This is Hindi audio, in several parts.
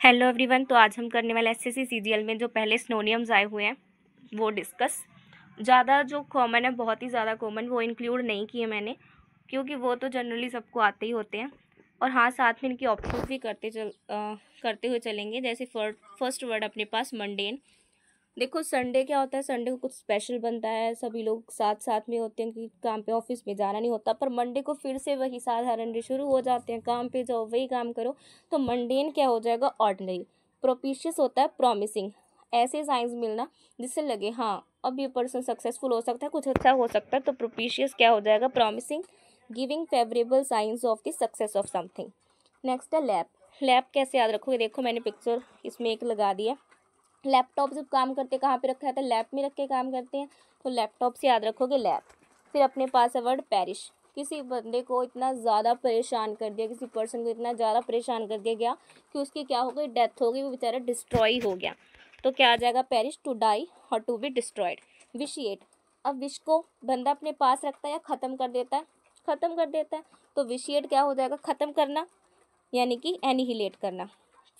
Hello everyone. तो आज हम करने वाले एसएससी सीजीएल में जो पहले सिनोनिम्स आए हुए हैं वो डिस्कस। ज़्यादा जो कॉमन है, बहुत ही ज़्यादा कॉमन, वो इंक्लूड नहीं किए मैंने, क्योंकि वो तो जनरली सबको आते ही होते हैं। और हाँ, साथ में इनकी ऑप्शंस भी करते हुए चलेंगे। जैसे फर्स्ट वर्ड अपने पास मंडेन। देखो, संडे क्या होता है, संडे को कुछ स्पेशल बनता है, सभी लोग साथ साथ में होते हैं क्योंकि काम पे ऑफिस में जाना नहीं होता। पर मंडे को फिर से वही साधारण डे शुरू हो जाते हैं, काम पे जाओ वही काम करो। तो मंडेन क्या हो जाएगा, ऑर्डिनरी। प्रोपिशियस होता है प्रॉमिसिंग, ऐसे साइंस मिलना जिससे लगे हाँ अब ये पर्सन सक्सेसफुल हो सकता है, कुछ अच्छा हो सकता है। तो प्रोपिशियस क्या हो जाएगा, promising, giving favourable science of the success of something. Next है लैप। लैप कैसे याद रखोगे, देखो मैंने पिक्चर इसमें एक लगा दिया। लैपटॉप जब काम करते कहाँ पे रखा है, तो लैप में रख के काम करते हैं, तो लैपटॉप से याद रखोगे लैप। फिर अपने पास है वर्ड पेरिश। किसी बंदे को इतना ज़्यादा परेशान कर दिया, किसी पर्सन को इतना ज़्यादा परेशान कर दिया गया कि उसकी क्या हो गई, डेथ हो गई, वो बेचारा डिस्ट्रॉय हो गया। तो क्या आ जाएगा, पेरिश, टू डाई और टू बी डिस्ट्रॉयड। विशिएट। अब विश को बंदा अपने पास रखता है या ख़त्म कर देता है, ख़त्म कर देता है। तो विशिएट क्या हो जाएगा, ख़त्म करना, यानी कि एनिहिलेट करना।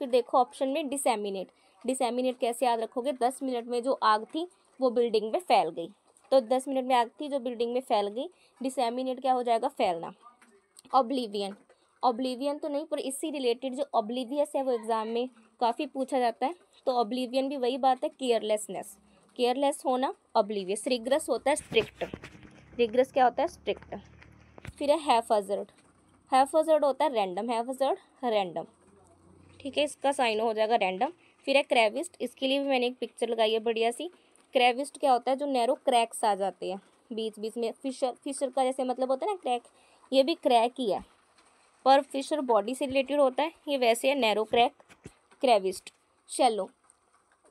फिर देखो ऑप्शन में डिसएमिनेट। डिसएमिनेट कैसे याद रखोगे, 10 मिनट में जो आग थी वो बिल्डिंग में फैल गई। तो 10 मिनट में आग थी जो बिल्डिंग में फैल गई, डिसएमिनेट क्या हो जाएगा, फैलना। ऑब्लिवियन। ऑब्लिवियन तो नहीं, पर इससे रिलेटेड जो ऑब्लिवियस है वो एग्जाम में काफ़ी पूछा जाता है। तो ऑब्लिवियन भी वही बात है, केयरलेसनेस, केयरलेस होना, ऑब्लिवियस। रिग्रेस होता है स्ट्रिक्ट, रिग्रेस क्या होता है, स्ट्रिक्ट। फिर है हैफहज़र्ड। हैफहज़र्ड होता है रैंडम, हैफहज़र्ड रैंडम, ठीक है, इसका साइन हो जाएगा रैंडम। फिर है क्रेविस्ट, इसके लिए भी मैंने एक पिक्चर लगाई है बढ़िया सी। क्रेविस्ट क्या होता है, जो नैरो क्रैक्स आ जाते हैं बीच बीच में। फिशर, फिशर का जैसे मतलब होता है ना क्रैक, ये भी क्रैक ही है, पर फिशर बॉडी से रिलेटेड होता है, ये वैसे है नैरो क्रैक। क्रेविस्ट। शैलो।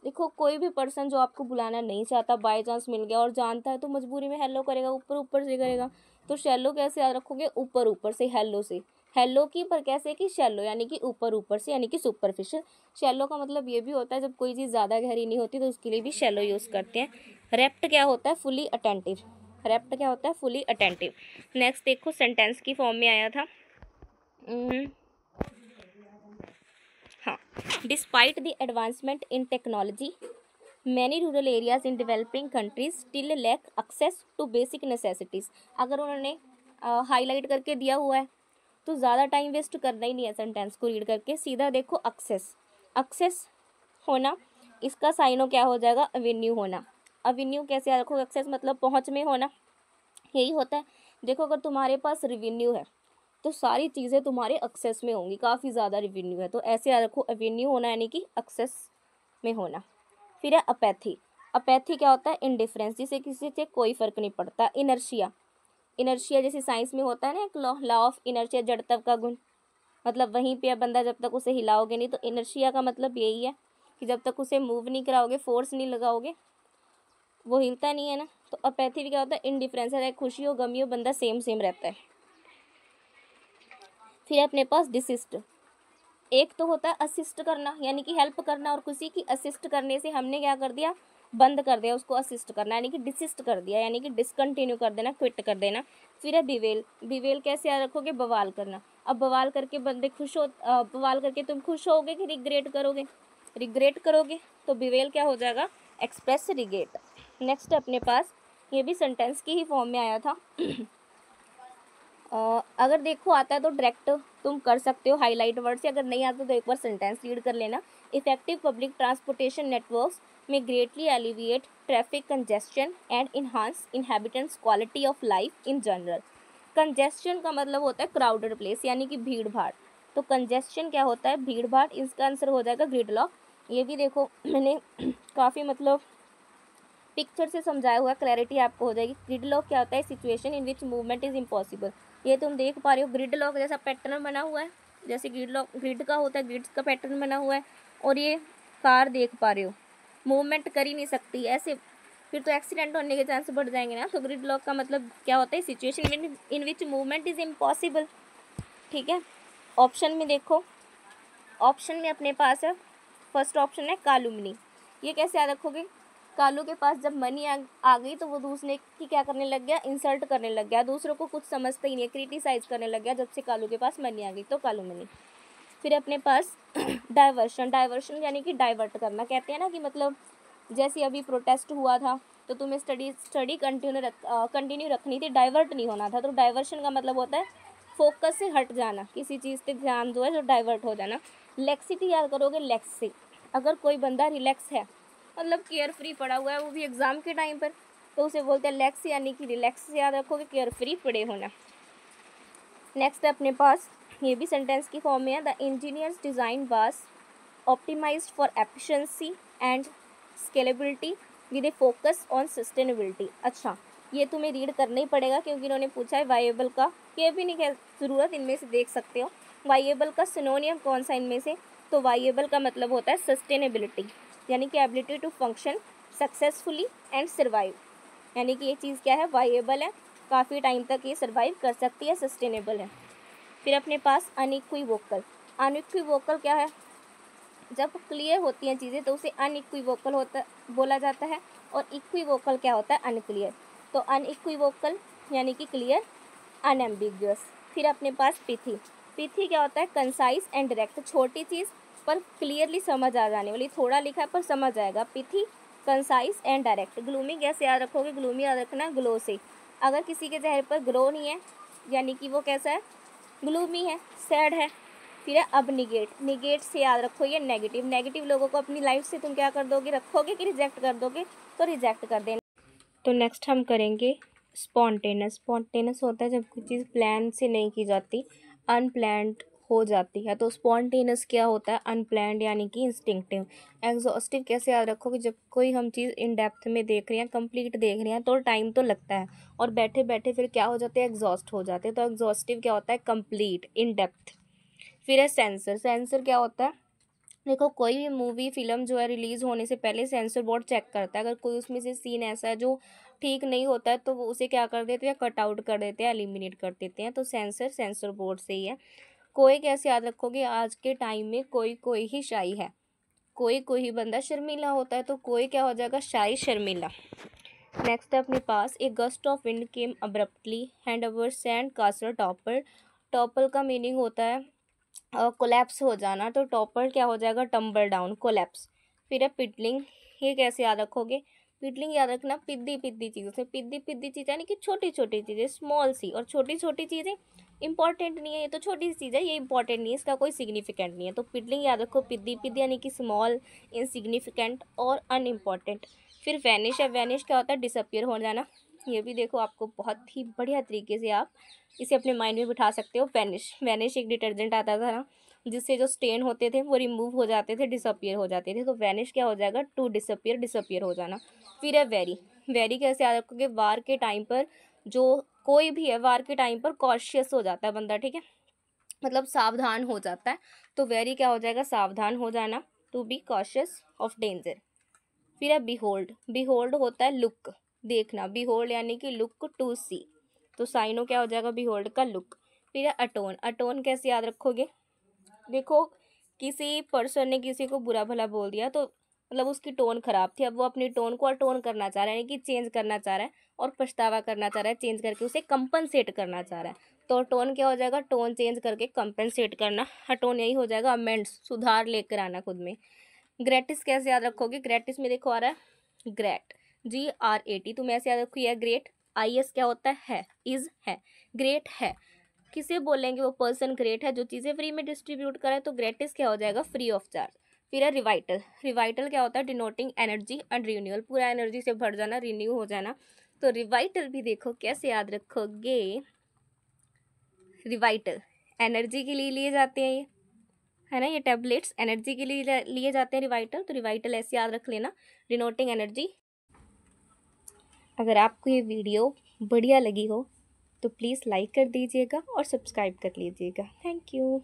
देखो, कोई भी पर्सन जो आपको बुलाना नहीं चाहता, बाय चांस मिल गया और जानता है, तो मजबूरी में हेलो करेगा, ऊपर ऊपर से करेगा। तो शैलो कैसे याद रखोगे, ऊपर ऊपर से, हेलो से। हेलो की पर कैसे कि शैलो, यानी कि ऊपर ऊपर से, यानी कि सुपरफिशियल। शैलो का मतलब ये भी होता है जब कोई चीज़ ज़्यादा गहरी नहीं होती, तो उसके लिए भी शैलो यूज़ करते हैं। रेप्ट क्या होता है, फुली अटेंटिव। रेप्ट क्या होता है, फुली अटेंटिव। नेक्स्ट देखो, सेंटेंस की फॉर्म में आया था। हाँ, despite the advancement in technology, many rural areas in developing countries still lack access to basic necessities. अगर उन्होंने हाईलाइट करके दिया हुआ है तो ज़्यादा टाइम वेस्ट करना ही नहीं है सेंटेंस को रीड करके, सीधा देखो एक्सेस। एक्सेस होना, इसका साइनो क्या हो जाएगा, अवेन्यू होना। अवेन्यू कैसे याद रखो, एक्सेस मतलब पहुँच में होना, यही होता है। देखो, अगर तुम्हारे पास रिवेन्यू है तो सारी चीज़ें तुम्हारे एक्सेस में होंगी, काफ़ी ज़्यादा रिवेन्यू है, तो ऐसे याद रखो, अवेन्यू होना यानी कि एक्सेस में होना। फिर है अपैथी। अपैथी क्या होता है, इनडिफरेंस, जिसे किसी से कोई फर्क नहीं पड़ता। इनर्शिया। इनर्शिया जैसे साइंस में होता है ना एक लॉ ऑफ इनर्शिया, जड़त्व का गुण, मतलब वहीं पे बंदा जब तक उसे हिलाओगे नहीं। तो इनर्शिया का मतलब यही है कि जब तक उसे मूव नहीं कराओगे, फोर्स नहीं लगाओगे, वो हिलता नहीं है ना। तो अपैथी भी क्या होता है, इनडिफरेंस है, खुशी हो गमी हो बंदा सेम सेम रहता है। फिर अपने पास डिसिस्ट। एक तो होता है असिस्ट करना, यानी कि हेल्प करना, और किसी की असिस्ट करने से हमने क्या कर दिया, बंद कर दिया, उसको असिस्ट करना यानी कि डिसिस्ट कर दिया, यानी कि डिसकंटिन्यू कर देना, क्विट कर देना। फिर है बिवेल। बिवेल कैसे याद रखोगे, बवाल करना। अब बवाल करके बंदे बवाल करके तुम खुश होगे कि रिग्रेट करोगे, रिग्रेट करोगे। तो बिवेल क्या हो जाएगा, एक्सप्रेस रिग्रेट। नेक्स्ट अपने पास, ये भी सेंटेंस की ही फॉर्म में आया था। अगर देखो आता है तो डायरेक्ट तुम कर सकते हो हाईलाइट वर्ड से, अगर नहीं आता तो एक बार सेंटेंस रीड कर लेना। इफेक्टिव पब्लिक ट्रांसपोर्टेशन नेटवर्क्स में greatly alleviate traffic congestion and enhance inhabitants quality of life in general. Congestion का मतलब होता है क्राउडेड प्लेस, यानी कि भीड़ भाड़। तो कंजेस्शन क्या होता है, भीड़ भाड़, इसका आंसर हो जाएगा ग्रिडलॉक। ये भी देखो मैंने काफ़ी मतलब पिक्चर से समझाया हुआ, क्लैरिटी आपको हो जाएगी। ग्रिडलॉक क्या होता है, situation in which movement is impossible. ये तुम देख पा रहे हो, ग्रिडलॉक जैसा पैटर्न बना हुआ है, जैसे ग्रिडलॉक ग्रिड का होता है, ग्रिड्स का पैटर्न बना हुआ है, और ये कार देख पा रहे हो, मूवमेंट कर ही नहीं सकती ऐसे, फिर तो एक्सीडेंट होने के चांस बढ़ जाएंगे ना। तो ग्रिडलॉक का मतलब क्या होता है, situation in which movement is impossible, ठीक है। ऑप्शन में देखो, ऑप्शन में अपने पास है, फर्स्ट ऑप्शन है कालुमनी। ये कैसे याद रखोगे, कालू के पास जब मनी आ गई तो वो दूसरे की क्या करने लग गया, इंसल्ट करने लग गया, दूसरों को कुछ समझता ही नहीं, क्रिटिसाइज करने लग गया जब से कालू के पास मनी आ गई, तो कालुमनी। फिर अपने पास डाइवर्शन, डाइवर्शन यानी कि डाइवर्ट करना। कहते हैं ना कि मतलब जैसे अभी प्रोटेस्ट हुआ था तो तुम्हें स्टडी कंटिन्यू रखनी थी, डाइवर्ट नहीं होना था। तो डाइवर्शन का मतलब होता है फोकस से हट जाना, किसी चीज़ पे ध्यान जो है जो डाइवर्ट हो जाना। लेक्सिटी याद करोगे, लेक्सी, अगर कोई बंदा रिलैक्स है मतलब केयर फ्री पड़ा हुआ है, वो भी एग्ज़ाम के टाइम पर, तो उसे बोलते हैं लेक्स, यानी कि रिलैक्स याद रखोगे, केयर फ्री पड़े होना। नेक्स्ट है अपने पास, ये भी सेंटेंस की फॉर्म में है, the engineers design was optimised for efficiency and scalability with a focus on sustainability. अच्छा, ये तुम्हें रीड करना ही पड़ेगा क्योंकि इन्होंने पूछा है वाइएबल का, ये भी नहीं है ज़रूरत, इनमें से देख सकते हो वाइएबल का सिनोनियम कौन सा इनमें से। तो वाइएबल का मतलब होता है सस्टेनेबिलिटी, यानी कि ability to function successfully and survive, यानी कि ये चीज़ क्या है, वाइएबल है, काफ़ी टाइम तक ये सर्वाइव कर सकती है, सस्टेनेबल है। फिर अपने पास अनइक्विवोकल, अनइक्विवोकल क्या है, जब क्लियर होती हैं चीज़ें तो उसे अनइक्विवोकल होता बोला जाता है, और इक्विवोकल क्या होता है, अनक्लियर। तो अनइक्विवोकल यानी कि क्लियर, अनएम्बिग्यूअस। फिर अपने पास पिथी, पिथी क्या होता है, कंसाइज एंड डायरेक्ट, छोटी चीज़ पर क्लियरली समझ आ जाने वाली, थोड़ा लिखा है पर समझ आएगा, pithy, concise and direct. Gloomy कैसे याद रखोगे, ग्लूमी याद रखना ग्लो से, अगर किसी के चेहरे पर ग्लो नहीं है यानी कि वो कैसा है, ग्लूमी है, सैड है। फिर है अब निगेट, निगेट से याद रखो ये नेगेटिव, नेगेटिव लोगों को अपनी लाइफ से तुम क्या कर दोगे, रखोगे कि रिजेक्ट कर दोगे, तो रिजेक्ट कर देना। तो नेक्स्ट हम करेंगे स्पॉन्टेनस, स्पॉन्टेनस होता है जब कोई चीज़ प्लान से नहीं की जाती, अनप्लैन्ड हो जाती है। तो स्पॉन्टेनस क्या होता है, अनप्लैन्ड यानी कि इंस्टिंक्टिव। एग्जॉस्टिव कैसे याद रखोगे, जब कोई हम चीज़ इन डेप्थ में देख रहे हैं, कंप्लीट देख रहे हैं तो टाइम तो लगता है, और बैठे बैठे फिर क्या हो जाते हैं, एग्जॉस्ट हो जाते हैं। तो एग्जॉस्टिव क्या होता है, कंप्लीट, इन डेप्थ। फिर है सेंसर, सेंसर क्या होता है, देखो कोई भी मूवी फिल्म जो है रिलीज़ होने से पहले सेंसर बोर्ड चेक करता है, अगर कोई उसमें से सीन ऐसा है जो ठीक नहीं होता है तो वो उसे क्या कर देते हैं, कट आउट कर देते हैं, एलिमिनेट कर देते हैं। तो सेंसर सेंसर बोर्ड से ही है। कोई कैसे याद रखोगे, आज के टाइम में कोई कोई ही शाई है, कोई कोई ही बंदा शर्मीला होता है, तो कोई क्या हो जाएगा, शाई, शर्मीला। नेक्स्ट है अपने पास, एक gust of wind came abruptly hand over sand castle topper, topple का मीनिंग होता है कोलैप्स हो जाना, तो टॉपर क्या हो जाएगा, टम्बल डाउन, कोलैप्स। फिर है पिटलिंग, ये कैसे याद रखोगे, पिटलिंग याद रखना पिद्दी पिद्दी चीज़ों से, पिद्दी पिद्दी चीज़ यानी कि छोटी छोटी चीज़ें, स्मॉल सी, और छोटी छोटी चीज़ें इंपॉर्टेंट नहीं है, ये तो छोटी सी चीज़ है, ये इंपॉर्टेंट नहीं है, इसका कोई सिग्निफिकेंट नहीं है। तो पिटलिंग याद रखो, पिद्दी पिद्दी यानी कि स्मॉल, इनसिग्निफिकेंट और अनइम्पॉर्टेंट। फिर वैनिश है, वैनिश क्या होता है, डिसअपियर हो जाना। ये भी देखो आपको बहुत ही बढ़िया तरीके से आप इसे अपने माइंड में बिठा सकते हो। वैनिश, वैनिश एक डिटर्जेंट आता था ना, जिससे जो स्टेन होते थे वो रिमूव हो जाते थे, डिसअपियर हो जाते थे। तो वैनिश क्या हो जाएगा, टू डिसअपियर, डिसअपियर हो जाना। फिर है वेरी, वेरी कैसे याद रखोगे, वार के टाइम पर जो कोई भी है वार के टाइम पर कॉशियस हो जाता है बंदा, ठीक है, मतलब सावधान हो जाता है। तो वेरी क्या हो जाएगा, सावधान हो जाना, to be cautious of danger. फिर है बिहोल्ड, बिहोल्ड होता है लुक, देखना, बिहोल्ड यानी कि लुक, टू सी। तो साइनो क्या हो जाएगा, बिहोल्ड का लुक। फिर है अटोन, अटोन कैसे याद रखोगे, देखो किसी पर्सन ने किसी को बुरा भला बोल दिया तो मतलब उसकी टोन खराब थी, अब वो अपनी टोन को अटोन करना चाह रहा है, यानी कि चेंज करना चाह रहा है, और पछतावा करना चाह रहा है, चेंज करके उसे कंपनसेट करना चाह रहा है। तो टोन क्या हो जाएगा, टोन चेंज करके कंपनसेट करना, अटोन यही हो जाएगा, अमेंड्स, सुधार लेकर आना खुद में। ग्रेटिस कैसे याद रखोगे, ग्रेटिस में देखो आ रहा है ग्रेट, GRAT, तुम ऐसे याद रखो, यह ग्रेट, IS क्या होता है, इज है, ग्रेट है, किसे बोलेंगे, वो पर्सन ग्रेट है जो चीज़ें फ्री में डिस्ट्रीब्यूट करे, तो ग्रेटिस क्या हो जाएगा, फ्री ऑफ चार्ज। फिर है रिवाइटल, रिवाइटल क्या होता है, डिनोटिंग एनर्जी एंड रिन्यूअल, पूरा एनर्जी से भर जाना, रिन्यू हो जाना। तो रिवाइटल भी देखो कैसे याद रखोगे, रिवाइटल एनर्जी के लिए लिए जाते हैं ये, है ना, ये टैबलेट्स एनर्जी के लिए लिए जाते हैं रिवाइटल, तो रिवाइटल ऐसे याद रख लेना, डिनोटिंग एनर्जी। अगर आपको ये वीडियो बढ़िया लगी हो तो प्लीज़ लाइक कर दीजिएगा और सब्सक्राइब कर लीजिएगा। Thank you.